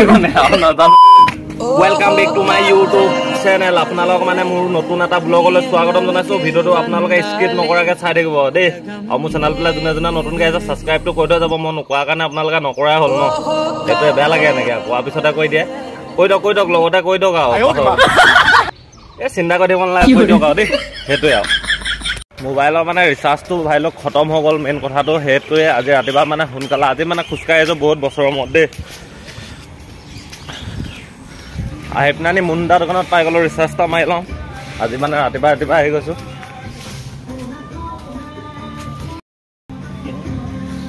মানে নাজানো। Welcome back to my YouTube channel. আপোনালোক মানে মোৰ নতুন এটা ব্লগলৈ স্বাগতম জনাইছোঁ। ভিডিঅ'টো আপোনালোকে স্কিপ নকৰাকৈ চাই থাকিব দেই। আৰু মোৰ চেনেলটোলৈ যোনে যোনে নতুনকৈ আহিছে ছাবস্ক্ৰাইবটো কৰি থৈ যাব। মই নোকোৱাৰ কাৰণে আপোনালোকে নকৰাই হ'ল ন, সেইটোৱে বেয়া লাগে এনেকৈ কোৱাৰ পিছতে কৈ দিয়ে। কৈ দিয়ক লগতে কৈ দিয়ক আৰু এই চিন্তা কৰি থাকিব নালাগে, কৈ দিয়ক আৰু দেই। সেইটোৱে আৰু মোবাইলৰ মানে ৰিচাৰ্জটো ভাই লওক খতম হৈ গ'ল। মেইন কথাটো সেইটোৱে। আজি ৰাতিপুৱা মানে সোনকালে আজি মানে খোজকাঢ়ি আহিছোঁ বহুত বছৰৰ মূৰত দেই। আহি পিনে মুণ্ডা দোকানত পাই গ'লোঁ, ৰিচাৰ্জ এটা মাৰি লওঁ। আজি মানে ৰাতিপুৱা আহি গৈছোঁ।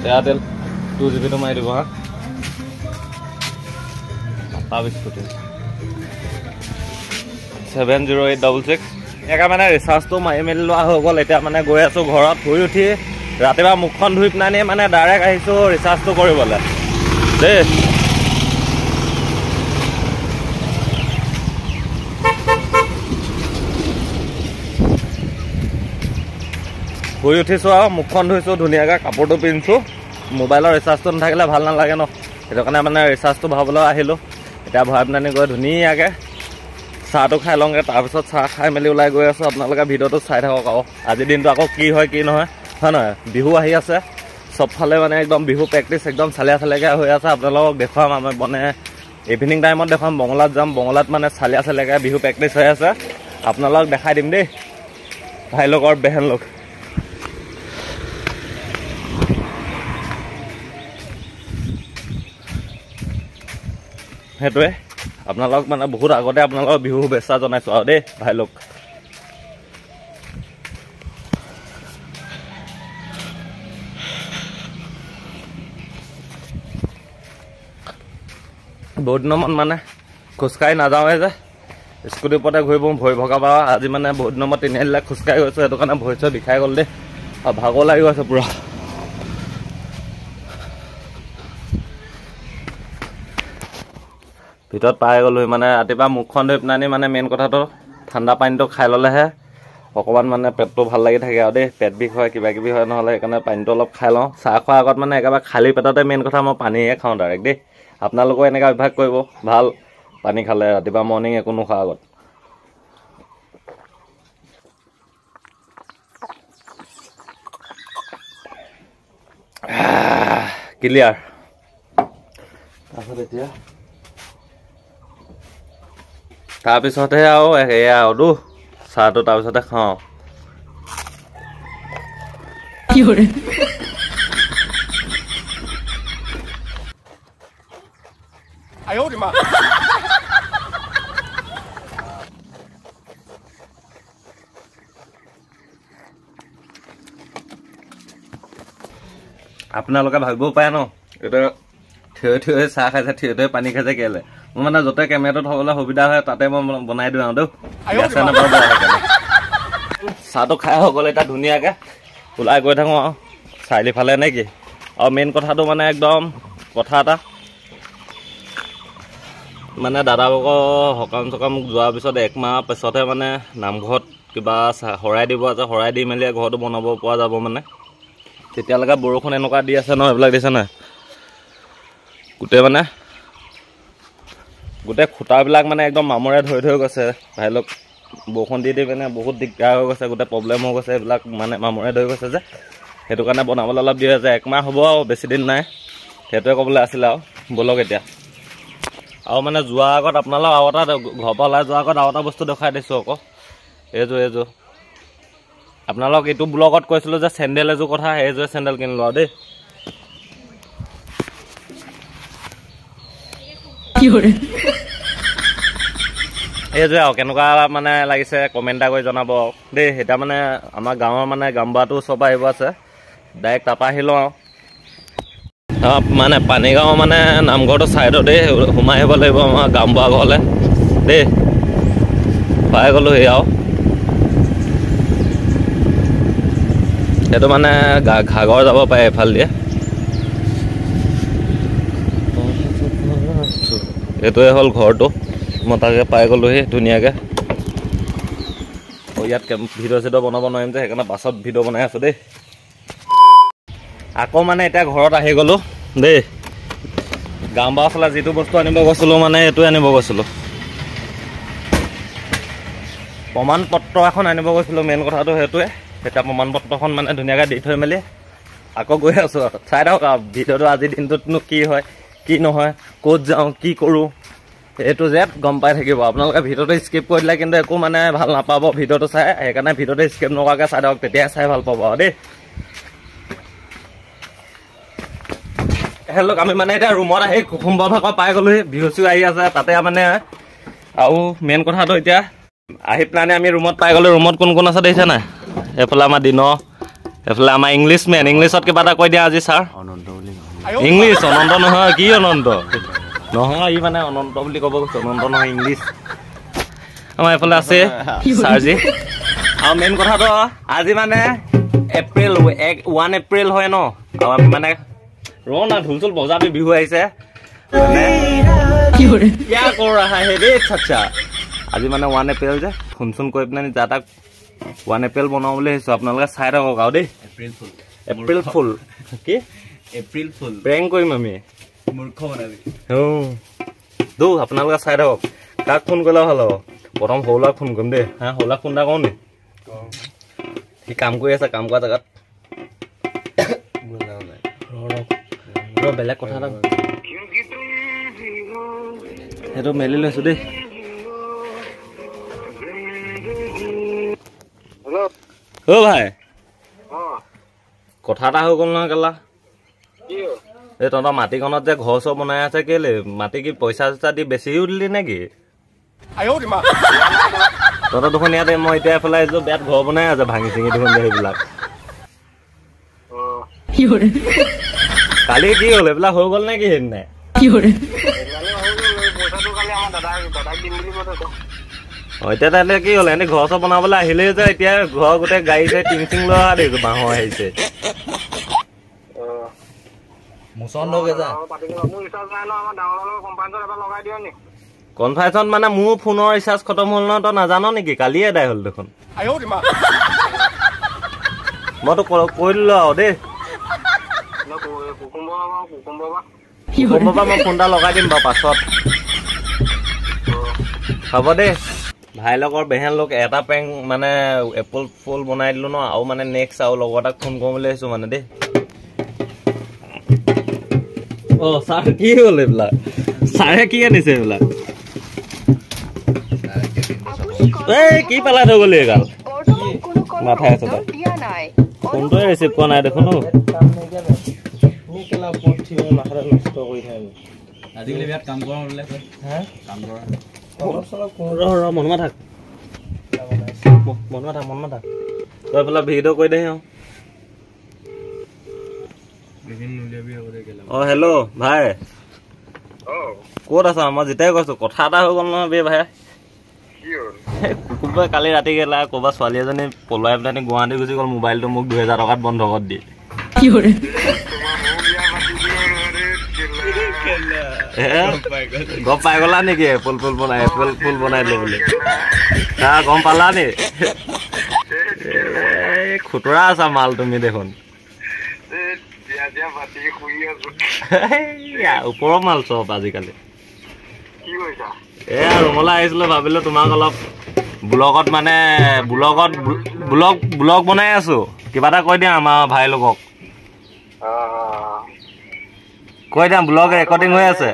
এয়াৰটেল 2GB মাৰি দিব হা। তাৰপিছত 70866 একে মানে ৰিচাৰ্জটো মাৰি মেলি লোৱা হৈ গ'ল। এতিয়া মানে গৈ আছোঁ ঘৰত। শুই উঠি ৰাতিপুৱা মুখখন ধুই পিনে মানে ডাইৰেক্ট আহিছোঁ ৰিচাৰ্জটো কৰিবলৈ দেই। শুই উঠিছোঁ আৰু মুখখন ধুইছোঁ ধুনীয়াকৈ, কাপোৰটো পিন্ধিছোঁ। মোবাইলৰ ৰিচাৰ্জটো নাথাকিলে ভাল নালাগে ন, সেইটো কাৰণে মানে ৰিচাৰ্জটো ভৰাবলৈ আহিলোঁ। এতিয়া ভৰাই পিনে গৈ ধুনীয়াকৈ চাহটো খাই লওঁগৈ। তাৰপিছত চাহ খাই মেলি ওলাই গৈ আছোঁ। আপোনালোকে ভিডিঅ'টো চাই থাকক আৰু আজিৰ দিনটো আকৌ কি হয় কি নহয়, হয় নহয়। বিহু আহি আছে, চবফালে মানে একদম বিহু প্ৰেক্টিচ একদম চালিয়াকৈ হৈ আছে। আপোনালোকক দেখুৱাম, আমি মানে ইভিনিং টাইমত দেখুৱাম। বঙলাত যাম, বঙলাত মানে চালিয়াকৈ বিহু প্ৰেক্টিচ হৈ আছে। আপোনালোকক দেখাই দিম দেই ভাই লগৰ বেহেন লোক। সেইটোৱে আপোনালোক মানে বহুত আগতে আপোনালোকক বিহু শুভেচ্ছা জনাইছোঁ আৰু দেই ভাই লোক। বহুত দিনৰ মন মানে খোজকাঢ়ি নাযাওঁৱে যে, স্কুটিৰ ওপৰতে ঘূৰি ফুৰোঁ, ভৰি ভগাবা। আজি মানে বহুত দিনৰ মূৰত তিনিআলিলৈ খোজকাঢ়ি গৈছোঁ, সেইটো কাৰণে ভৰি চৰি বিষাই গ'ল দেই, আৰু ভাগৰ লাগি গৈছে পূৰা। ভিতৰত পাই গ'লোঁ মানে ৰাতিপুৱা মুখখন ধুই পিনে মানে মেইন কথাটো ঠাণ্ডা পানীটো খাই ল'লেহে অকণমান মানে পেটটো ভাল লাগি থাকে আৰু দেই। পেট বিষ হয় কিবা কিবি হয়, নহ'লে সেইকাৰণে পানীটো অলপ খাই লওঁ। চাহ খোৱাৰ আগত মানে একেবাৰে খালী পেটতে মেইন কথা মই পানীহে খাওঁ ডাইৰেক্ট দেই। আপোনালোকেও এনেকৈ অভ্যাস কৰিব, ভাল পানী খালে ৰাতিপুৱা মৰ্ণিং একো নোখোৱাৰ আগত। ক্লিয়াৰ। তাৰপিছত এতিয়া তাৰপিছতহে আৰু এয়া আৰু চাহটো তাৰপিছতে খাওঁ। আপোনালোকে ভাবিবও পাৰে ন, এইটো থিয় চাহ খাইছে, থিয় পানী খাইছে কেলে। মোৰ মানে য'তে কেমেৰাটো থ'বলৈ সুবিধা হয় তাতে মই বনাই দিওঁ আৰু চাহটো খাই হৈ গ'ল। এতিয়া ধুনীয়াকৈ ওলাই গৈ থাকোঁ আৰু চাৰিফালে নে কি। আৰু মেইন কথাটো মানে একদম কথা এটা মানে দাদাবোকৰ সকাম চকাম যোৱাৰ পিছত 1 মাহ পিছতহে মানে নামঘৰত কিবা শৰাই দিব আছে। শৰাই দি মেলি ঘৰটো বনাব পৰা যাব মানে। তেতিয়ালৈকে বৰষুণ এনেকুৱা দি আছে ন, এইবিলাক দিছে নাই, গোটেই খুঁটাবিলাক মানে একদম মামৰে ধৰি গৈছে ভাই লওক। বৰষুণ দি মানে বহুত দিগদাৰ হৈ গৈছে, গোটেই প্ৰব্লেম হৈ গৈছে। এইবিলাক মানে মামৰে ধৰি গৈছে যে, সেইটো কাৰণে বনাবলৈ অলপ দি আছে। 1 মাহ হ'ব আৰু বেছি দিন নাই, সেইটোৱে ক'বলৈ আছিলে আৰু। ব'লক এতিয়া। আৰু মানে যোৱাৰ আগত আপোনালোক আৰু এটা ঘৰৰ পৰা ওলাই যোৱাৰ আগত আৰু এটা বস্তু দেখাই দিছোঁ আকৌ। এইযোৰ আপোনালোক এইটো ব্লগত কৈছিলোঁ যে চেণ্ডেল এযোৰ কথা, সেইযোৰে চেণ্ডেল কিনিলোঁ আৰু দেই। এইযোৰে আৰু কেনেকুৱা মানে লাগিছে কমেণ্ট এটা কৰি জনাব আৰু দেই। এতিয়া মানে আমাৰ গাঁৱৰ মানে গাম্বাটো ওচৰৰ পৰা আহিব আছে, ডাইৰেক্ট তাৰপৰা আহি লওঁ আৰু। মানে পানীগাঁও মানে নামঘৰটো ছাইডতেই সোমাই আহিব লাগিব আমাৰ গাম্বা ঘৰলৈ দেই। পাই গ'লোঁ সেই আৰু সেইটো মানে ঘাগৰ যাব পাৰে এইফাল দিয়ে। এইটোৱে হ'ল ঘৰটো, মই তাকে পাই গ'লোহি ধুনীয়াকৈ। ইয়াত ভিডিঅ' চিডিঅ' বনাব নোৱাৰিম যে, সেইকাৰণে পাছত ভিডিঅ' বনাই আছোঁ দেই। আকৌ মানে এতিয়া ঘৰত আহি গ'লোঁ দেই। গাঁওবাৰ ফালে যিটো বস্তু আনিব গৈছিলোঁ মানে এইটোৱে আনিব গৈছিলোঁ প্ৰমাণ পত্ৰ এখন আনিব গৈছিলোঁ মেইন কথাটো সেইটোৱে এতিয়া প্ৰমাণ পত্ৰখন মানে ধুনীয়াকৈ দি থৈ মেলি আকৌ গৈ আছোঁ আৰু চাই থাকক আৰু ভিডিঅ'টো আজিৰ দিনটোতনো কি হয় কি নহয় ক'ত যাওঁ কি কৰোঁ এইটো যে গম পাই থাকিব আপোনালোকে ভিডিঅ'টো স্কিপ কৰি দিলে কিন্তু একো মানে ভাল নাপাব ভিডিঅ'টো চাই সেইকাৰণে ভিডিঅ'টো স্কিপ নকৰাকৈ চাই থাকক তেতিয়াহে চাই ভাল পাব আৰু দেই হেল্ল' আমি মানে এতিয়া ৰুমত আহি কুকুম্বৰ ভাগৰ পাই গ'লোহি বিহু চিহু আহি আছে তাতে মানে আৰু মেইন কথাটো এতিয়া আহি পেলাই আমি ৰুমত পাই গ'লো ৰুমত কোন কোন আছে দেখিছে নাই এইফালে আমাৰ দিনৰ এইফালে আমাৰ ইংলিছমেন ইংলিছত কিবা এটা কৈ দিয়া আজি ছাৰ ইংলিছ অনন্ত নহয় কি অনন্ত নহয় ই মানে অনন্ত বুলি ক'ব গৈছে অনন্ত নহয় ইংলিছ আমাৰ এইফালে আছে ছাৰজি আৰু মেইন কথাটো আজি মানে এপ্ৰিল 1 এপ্ৰিল হয় ন আৰু আমি মানে ৰ না ঢোল চোল বজাবি বিহু আহিছে আজি মানে 1 এপ্ৰিল যে ফোন চোন কৰি পিনে যা তাক 1 এপ্ৰিল বনাওঁ বুলি ভাবিছোঁ আপোনালোকে চাই থাকক আৰু দেই এপ্ৰিল ফুল কি এপ্ৰিল ফুল প্ৰেংক কৰিম আমি মূৰ্খ বনাবি দৌ আপোনালোকে চাই থাকক কাক ফোন কৰিলে ভাল হ'ব প্ৰথম সৰুলাক ফোন কৰিম দেই হা সৰুলাক ফোন এটা কৰোঁ নি সি কাম কৰি আছে কাম কৰা জেগাত বেলেগ কথা এটা সেইটো মেলি লৈছোঁ দেই অ ভাই কথা এটা হৈ গ'ল নহয় কেলা এই তহঁতৰ মাটিকণত যে ঘৰ চৰ বনাই আছে কেলে মাটি কি পইচা চইচা দি বেছিও দিলি নেকি তহঁতৰ দেখোন ইয়াতে মই এতিয়া এইফালে আহিছোঁ বেয়াত ঘৰ বনাই আছে ভাঙি চিঙি দেখোন সেইবিলাক কালি কি হ'ল এইবিলাক হৈ গ'ল নেকি সেইদিনাই এতিয়া তাহলে কি হ'ল এনে ঘৰ চৰ বনাবলৈ আহিলে যে এতিয়া ঘৰ গোটেই গাড়ী চাই টিং চিং লৈ অহা দেখিছোঁ বাঁহৰ আহিছে কনফাৰেঞ্চত মানে মোৰ ফোনৰ ৰিচাৰ্জ খতম হ'ল নহয় তই নাজান নেকি কালিয়ে এদাই হ'ল দেখোন মইতো কৈ দিলো আৰু দেই মই ফোন এটা লগাই দিম বাৰু পাছত হ'ব দেই ভাই লগৰ বেহেন লোক এটা পেং মানে এপল ফুল বনাই দিলোঁ ন আৰু মানে নেক্সট আৰু লগৰ এটাক ফোন কৰোঁ বুলি ভাবিছোঁ মানে দেই অ' ছাৰ কি হ'ল এইবিলাক ছাৰে কি আনিছে এইবিলাক এই কি পেলাই থৈ গ'লি এইগাল মাথাই আছে তই ফোনটোৱে ৰিচিভ কৰা নাই দেখোন আজিকালি বিয়াত কাম কৰা বোলে কাম কৰা মনমা থাক তই এইফালে ভিডিঅ' কৰি দে অ হেল্ল' ভাই ক'ত আছা মই যেতিয়াই কৈছোঁ কথা এটা হৈ গ'ল নহয় বে ভাই কুকুৰবোৰে কালি ৰাতি গেলা ক'ৰবাত ছোৱালী এজনী পলুৱাই পেলাই গুৱাহাটী গুচি গ'ল মোবাইলটো মোক 2000 টকাত বন্ধ কৰি দিয়ে গম পাই গ'লা নেকি এপল ফুল বনাই দিলে বুলি গম পালা নি খুতৰা আছা মাল তুমি দেখোন ওপৰৰ মাল চব আজিকালি এয়া ৰুমলৈ আহিছিলোঁ ভাবিলোঁ তোমাক অলপ ব্লগত মানে ব্লগ বনাই আছোঁ কিবা এটা কৈ দিয়া আমাৰ ভাই লোকক কৈ দিয়া ব্লগ ৰেকৰ্ডিং হৈ আছে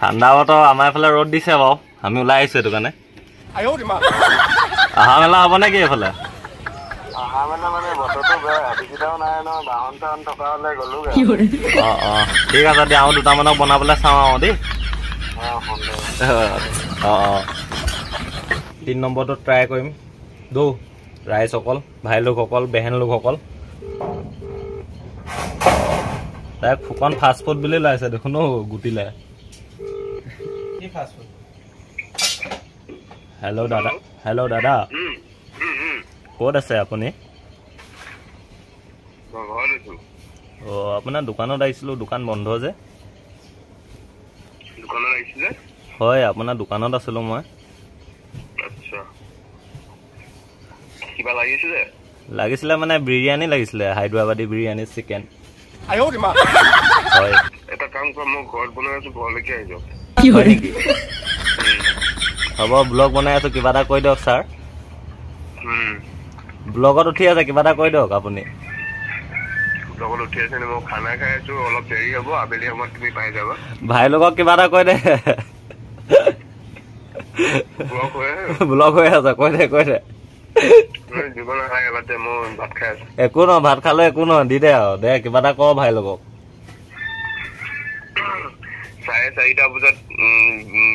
ঠাণ্ডা বতৰ আমাৰ এইফালে ৰ'দ দিছে বাৰু আমি ওলাই আহিছোঁ সেইটো কাৰণে অহা মেলা হ'ব নেকি এইফালে অঁ ঠিক আছে দিয়া আৰু দুটামানক বনাবলৈ চাওঁ আৰু দেই অঁ 3 নম্বৰটো ট্ৰাই কৰিম দৌ ৰাইজসকল ভাই লোকসকল বেহেন লোকসকল তাইক ফুকন ফাষ্ট ফুড বুলি লাইছে দেখোন গুটিলে হেল্ল' দাদা ক'ত আছে আপুনি অঁ আপোনাৰ দোকানত আহিছিলোঁ দোকান বন্ধ যে হয় আপোনাৰ দোকানত আছিলোঁ মই লাগিছিলে মানে বিৰিয়ানী লাগিছিলে হায়দৰাবাদী বিৰিয়ানী চিকেন হয় এটা কাম কৰ মই ঘৰত বনাই আছো ঘৰলৈকে আহি যাওক হয় নেকি হ'ব ব্লগ বনাই আছো কিবা এটা কৈ দিয়ক ছাৰ ব্লগত উঠি আছে কিবা এটা কৈ দিয়ক আপুনি লগত উঠি আছে মই খানা খাই আছো অলপ দেৰি হ'ব আবেলি সময়ত তুমি পাই যাবা ভাই লগক কিবা এটা কৈ দে ব্লগ হৈ আছে কৈ দে জীৱন আহে এবাৰতে মই ভাত খাই আছো একো নহয় ভাত খালে একো নহয় দি দে আৰু দে কিবা এটা ক ভাই লগক 4:30 বজাত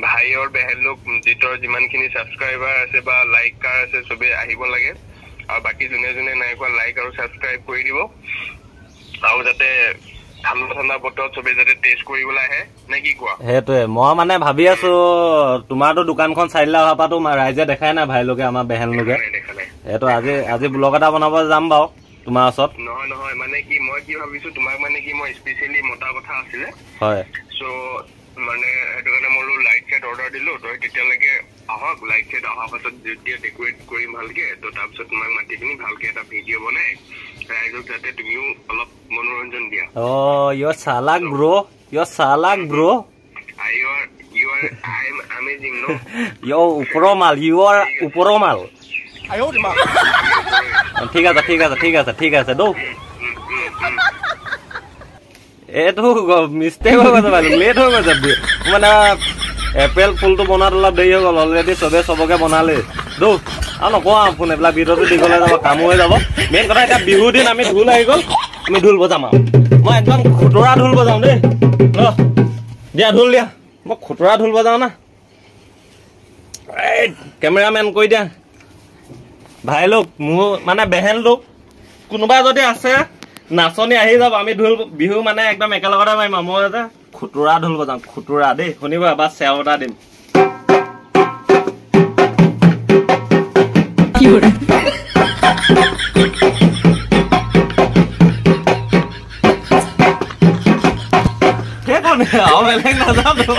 ভাই আৰু বেহেন লোক জিতৰ যিমানখিনি ছাবস্ক্ৰাইবাৰ আছে বা লাইকাৰ আছে চবে আহিব লাগে আৰু বাকী যোনে যোনে নাই কোৱা লাইক আৰু ছাবস্ক্ৰাইব কৰি দিব আৰু যাতে ঠাণ্ডা বতৰত চবে যাতে টেষ্ট কৰিবলৈ আহে নে কি কোৱা সেইটোৱে মই মানে ভাবি আছো তোমাৰতো দোকানখন চাইলা অহা পাতো ৰাইজে দেখাই নাই ভাই লোকে আমাৰ বেহেন লোকে এইটো আজি ব্লগ এটা বনাব যাম বাৰু তোমাৰ ওচৰত নহয় মানে কি মই কি ভাবিছো তোমাক মানে কি মই স্পেচিয়েলি মতা কথা আছিলে হয় সো মানে সেইটো কাৰণে মই লাইট সেট অৰ্ডাৰ দিলো তই তেতিয়ালৈকে আহক লাইট সেট অহাৰ পাছত যেতিয়া ডেকৰেট কৰিম ভালকে তো তাৰপিছত তোমাক মাতি কিনি ভালকে এটা ভিডিঅ' বনাই ৰাইজক যাতে তুমিও অলপ মনোৰঞ্জন দিয়া ইউ চালাক bro I am amazing no you উপৰমাল ইউ আৰ উপৰমাল ঠিক আছে দৌ এইটো মিষ্টেক হৈ গৈছে বাইদেউ লেট হৈ গৈছে মানে এপ্ৰিল ফুলটো বনোৱাত অলপ দেৰি হৈ গ'ল অলৰেডি চবে চবকে বনালে দৌ আৰু নকওঁ ফোন এইবিলাক ভিডিঅ'টো দীঘলে যাব কামো হৈ যাব মেইন কথা এতিয়া বিহুৰ দিন আমি ঢোল আহি গ'ল আমি ঢোল বজাম আৰু মই একদম খুতৰা ঢোল বজাওঁ দেই দিয়া ঢোল দিয়া মই খুতৰা ঢোল বজাওঁ না কেমেৰামেন কৈ দিয়া ভাই লোক মোৰ মানে বেহেন লোক কোনোবা যদি আছে নাচনি আহি যাব আমি ঢোল বিহু মানে একদম একেলগতে মাৰিম মই যে খুতৰা ঢোল বজাওঁ খুতৰা দেই শুনিব এবাৰ চেও এটা দিম সেইকণে আৰু বেলেগ নাজানো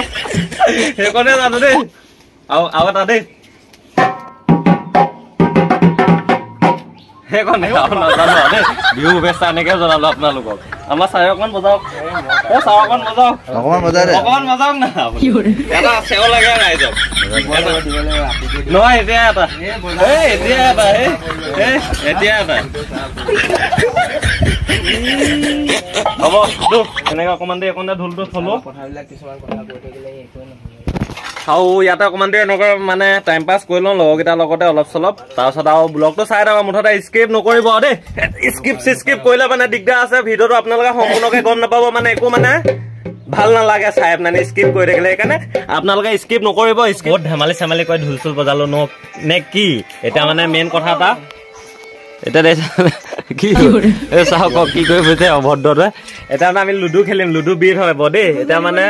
সেইকণে জানো দেই আৰু এটা দেই সেইকণে আৰু নাজানো দেই বিহু শুভেচ্ছা এনেকে জনালো আপোনালোকক আমাৰ চাই অকণ বজাওক চাও অকণ বজাওক অকণমান বজাওক না এটা চেও লাগে ৰাইজক নহয় এতিয়া এটা হ'ব এনেকে অকণমান দেৰি অকণ ঢোলটো থলো আৰু ইয়াতে অকণমান দেৰি এনেকৈ মানে টাইম পাছ কৰি লওঁ লগৰকেইটাৰ লগতে অলপ চলপ তাৰপিছত আৰু ব্লগটো চাই থাকক মুঠতে স্কিপ নকৰিব দেই স্কিপ কৰিলে মানে দিগদাৰ আছে ভিডিঅ'টো আপোনালোকে সম্পূৰ্ণকে গম নাপাব মানে একো মানে ভাল নালাগে চাই মানে স্কিপ কৰি থাকিলে সেইকাৰণে আপোনালোকে স্কিপ নকৰিব বহুত ধেমালি চেমালি কৰি ঢোল চোল বজালো নে কি এতিয়া মানে মেইন কথা এটা এতিয়া কি চাওক কি কৰি ফুৰিছে অভদ্ৰটোৱে এতিয়া মানে আমি লুডু খেলিম লুডু বিধ হ'ব দেই এতিয়া মানে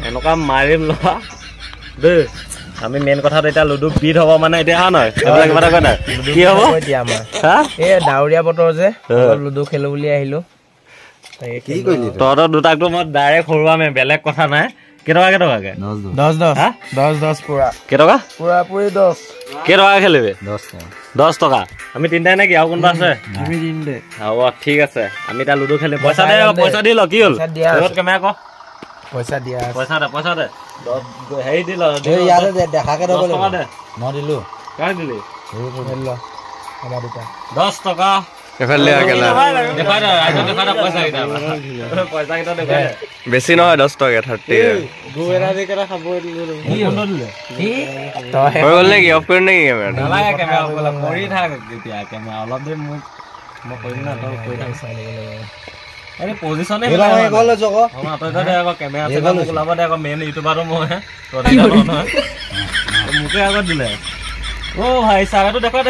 এনেকুৱা মাৰিম লোৱা দেই আমি মেইন কথাটো এতিয়া লুডু বিধ হ'ব মানে এতিয়া হা নহয় সেইবিলাক কিবা এটা কৈ নাই কি হ'ব এই ডাৱৰীয়া বতৰ যে লুডু খেলো বুলি আহিলো তহঁতৰ দুটাকটো মই ডাইৰেক্ট হৰুৱামে বেলেগ কথা নাই কেইটকাকে 10 পুৰা কেইটকা পুৰি 10 কেইটকা খেলিবি 10 টকা আমি তিনিটাই নেকি আৰু কোনোবা আছে হ'ব ঠিক আছে আমি এতিয়া লুডু খেলিম পইচা দি ল কি হ'ল কেমেৰা ক পইচা দে হেৰি দিল দেখাকে মই দিলো কাক দিলি 10 টকা বেছি নহয় 10 টকা 30 নেকি অফ কৰি নেকি অলপ দেৰি মই কৰিম না তই কৈ থাক মেইন ইউটিউবাৰটো মই মোকে আগত দিলে ভাই চাহটো দেখুৱা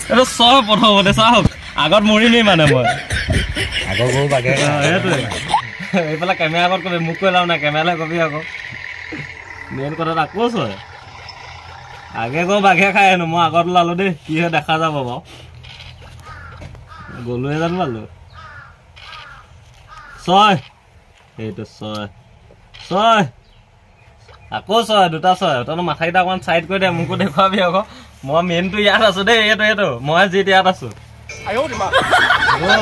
এইটো চব প্ৰথমতে চাওক আগত মৰিমেই মানে মই সেইটোৱে এইফালে কেমেৰা আগত কবি মোক কৈ লাভ নাই কেমেৰালৈ কবি আকৌ মেইন কথাত আকৌ চয় আগে গৈ বাঘে খাই আনো মই আগত ওলালো দেই কি হয় দেখা যাব বাৰু গলোৱে জানো পালো 6 এইটো 6 আকৌ চয় দুটা চয় তই মাথাকেইটা অকণমান চাইড কৰি দে মোকো দেখুৱাবি আকৌ মই মেইনটো ইয়াত আছো দেই এইটো মই যি ইয়াত আছো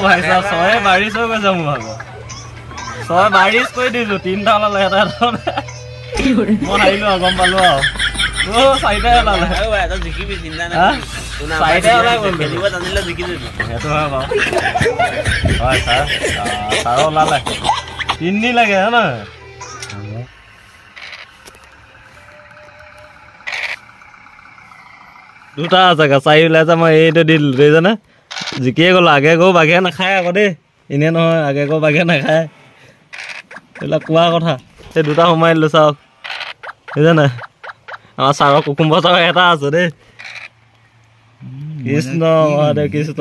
ভাই চাহ চয়ে বাৰিচ হৈ গৈছে মোৰ ভাগৰ চয় বাৰিচ কৰি দিছো 3টা ওলালে এটা মই হাৰিলো আৰু গম পালো আৰু 4টাই ওলালে চাৰিটাই ওলাই গ'ল সেইটো হয় বাৰু হয় ছাৰ ওলালে 3 দিন লাগে হয় নহয় দুটা জেগা 4 ওলাইছে মই এইটো দি দিলো দেখিছানে জিকিয়ে গ'লো আগে গৈ বাঘে নাখায় আকৌ দেই এনে নহয় আগে গৈ বাঘে নাখায় এইবিলাক কোৱা কথা সেই দুটা সোমাই দিলো চাওক বুজিছানে আমাৰ ছাৰৰ কুকুম্ব চাৰ এটা আছে দেই কৃষ্ণ মহাদেৱ কৃষ্ণ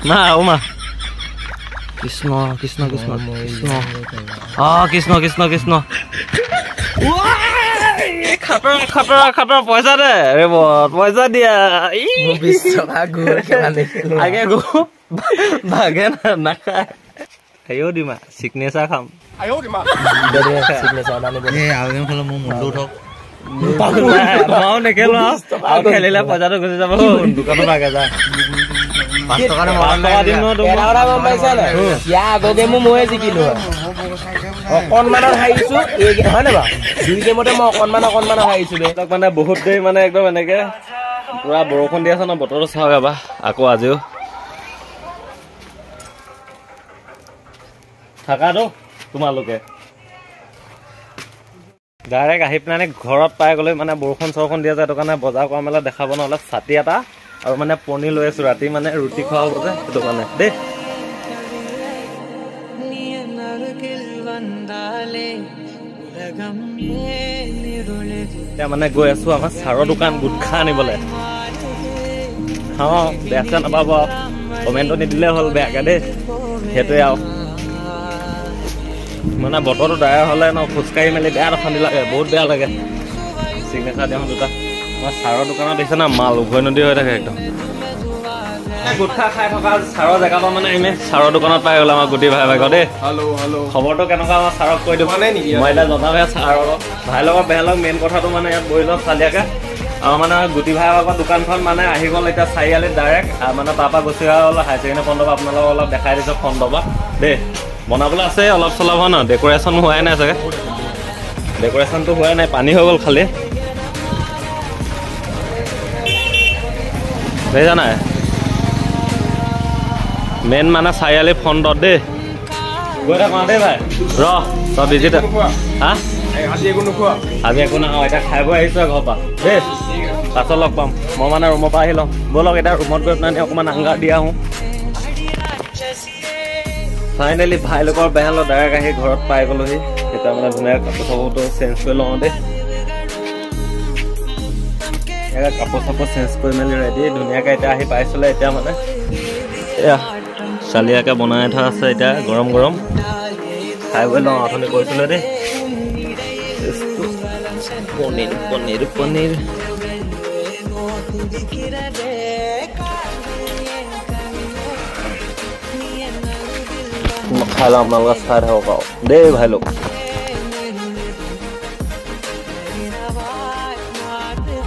মা ও মা কৃষ্ণ কৃষ্ণ কৃষ্ণ কৃষ্ণ কৃষ্ণ কৃষ্ণ কৃষ্ণ খাটৰ পইচা দে ৰে পইচা দিয়া আগে গো ভাগে নাখায় সেইও দিমা চিগনেচাৰ খাম নেখেলো আৰু খেলিলে পইচাটো গুচি যাব দোকানৰ ভাগে যা আগতে ময়ে জিকিলো অকণমানত হাৰিছো হয় নে বাৰু 2 গেমতে মই অকণমান হাৰিছো মানে বহুত দেৰি মানে একদম এনেকে পুৰা বৰষুণ দি আছে ন বতৰটো চাওক এবাৰ আকৌ আজিও থাকাটো তোমালোকে ডাইৰেক্ট আহি পেলাই ঘৰত পাই গ'লে মানে বৰষুণ চৰষুণ দিয়া যায় সেইটো কাৰণে বজাৰ কৰা মেলা দেখাব নহ'লে ছাতি এটা আৰু মানে পনীৰ লৈ আছো ৰাতি মানে ৰুটি খোৱা হ'ব যে সেইটো কাৰণে দেই এতিয়া মানে গৈ আছো আমাৰ ছাৰৰ দোকান গুটখা আনিবলৈ বেয়া চেয়া নাপাব কমেণ্টটো নিদিলে হ'ল বেয়াকে দেই সেইটোৱে আৰু মানে বতৰটো ডাইৰ হ'লে ন খোজকাঢ়ি মেলি বেয়া অশান্তি লাগে বহুত বেয়া লাগে চিগনেচাৰ দিয়া দুটা আমাৰ ছাৰৰ দোকানত দেখিছে না মাল উভৈ নদী হৈ থাকে একদম গুটখা খাই থকা ছাৰৰ জেগাটো মানে এনেই ছাৰৰ দোকানত পাই গ'ল আমাৰ গুটি ভাই ভাগৰ দেই খবৰটো কেনেকুৱা আমাৰ ছাৰক কৈ দিব মই এতিয়া জনামহে ছাৰৰ ভাই লগত বেয়া লগ মেইন কথাটো মানে ইয়াত বহি লওক চালিয়াকে আৰু মানে গুটি ভাই ভাগৰ দোকানখন মানে আহি গ'ল এতিয়া চাৰিআলিত ডাইৰেক্ট মানে তাৰপৰা গুচি অহা হ'ল হাই ছেকেণ্ডেৰী ফ্ৰণ্টৰ আপোনালোকক অলপ দেখাই দিছোঁ ফ্ৰণ্টৰ পৰা দেই বনাবলৈ আছে অলপ চলপ হয় ন ডেক'ৰেশ্যন হোৱাই নাই চাগে ডেক'ৰেশ্যনটো হোৱাই নাই পানী হৈ গ'ল খালি বুজিছা নাই মেইন মানে চাৰিআলি ফ্ৰণ্টত দেই গৈ থাকোঁ দেই ভাই চব বিজি হা আজি একো নাখাওঁ এতিয়া খাই বৈ আহিছোঁ ঘৰৰ পৰা দেই পাছত লগ পাম মই মানে ৰুমৰ পৰা আহি লওঁ ব'লক এতিয়া ৰুমত গৈ পেলাই অকণমান আংগাৰ দি আহোঁ ফাইনেলি ভাই লোকৰ বেহালৰ ডাইৰেক্ট আহি ঘৰত পাই গ'লোহি এতিয়া মানে ধুনীয়াকৈ কাপোৰ চাপোৰটো চেঞ্জ কৰি লওঁ দেই কাপোৰ চাপোৰ চেঞ্জ কৰি মেলি ৰেডি ধুনীয়াকৈ এতিয়া আহি পাইছিলে এতিয়া মানে এয়া চালিয়াকৈ বনাই থোৱা আছে এতিয়া গৰম গৰম খাই বৈ লওঁ অথনি কৈছিলে দেই পনীৰ পনীৰ পনীৰ খাই লওঁ আপোনালোকে চাই থাকক আৰু দেই ভাই লোক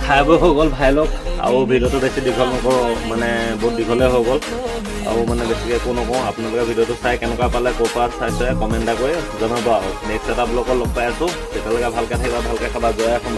খাই বৈ হৈ গ'ল ভাই লোক আৰু ভিডিঅ'টো বেছি দীঘল নকৰোঁ মানে বহুত দীঘলে হৈ গ'ল আৰু মানে বেছিকৈ একো নকওঁ আপোনালোকে ভিডিঅ'টো চাই কেনেকুৱা পালে ক'ৰ পৰা চাইছে কমেণ্ট এটা কৰি জনাব আৰু নেক্সট এটা ব্লগত লগ পাই আছোঁ তেতিয়ালৈকে ভালকৈ থাকিবা ভালকৈ খাবা জয় অসম।